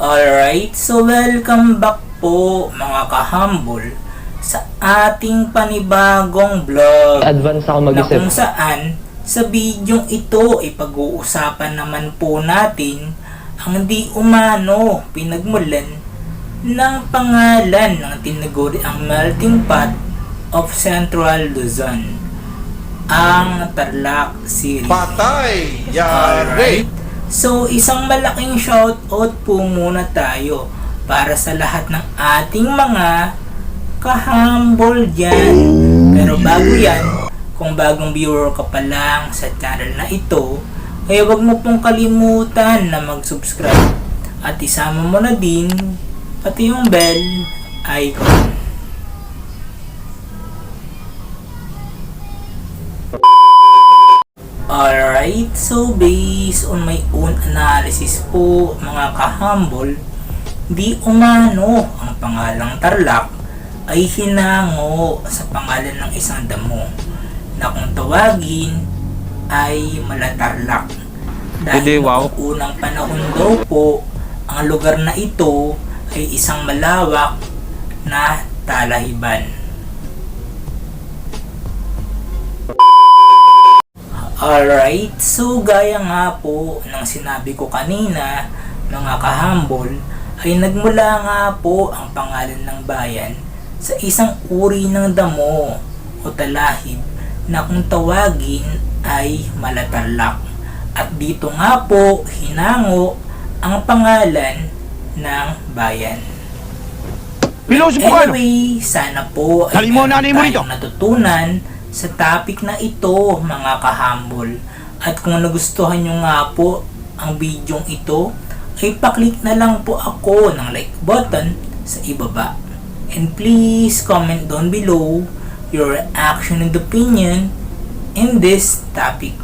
Alright, so welcome back po mga kahambol sa ating panibagong vlog Advance ako na mag-isip. kung saan sa bidyong ito ipag-uusapan naman po natin ang di umano pinagmulan ng pangalan ng tinaguriang melting pot of Central Luzon, ang Tarlac City. Patay! Alright. Yari! So, isang malaking shoutout po muna tayo para sa lahat ng ating mga kahambol dyan. Pero bago yan, kung bagong viewer ka pa lang sa channel na ito, ay huwag mo pong kalimutan na mag-subscribe at isama mo na din pati yung bell icon. Alright, so based on my own analysis po mga kahambol, di umano ang pangalang Tarlac ay hinango sa pangalan ng isang damo na kung tawagin ay Malatarlac. Dahil noong unang panahon daw po, ang lugar na ito ay isang malawak na talahiban. Alright, so gaya nga po ng sinabi ko kanina mga kahambol, ay nagmula nga po ang pangalan ng bayan sa isang uri ng damo o talahib na kung tawagin ay Malatarlac. At dito nga po hinango ang pangalan ng bayan. Anyway, sana po ay meron tayong natutunan sa topic na ito mga kahambol. At kung nagustuhan nyo nga po ang bidyong ito, ay paklik na lang po ako ng like button sa ibaba. And please comment down below your reaction and opinion in this topic.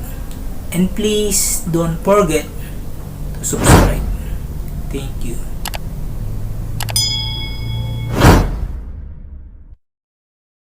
And please don't forget to subscribe. Thank you.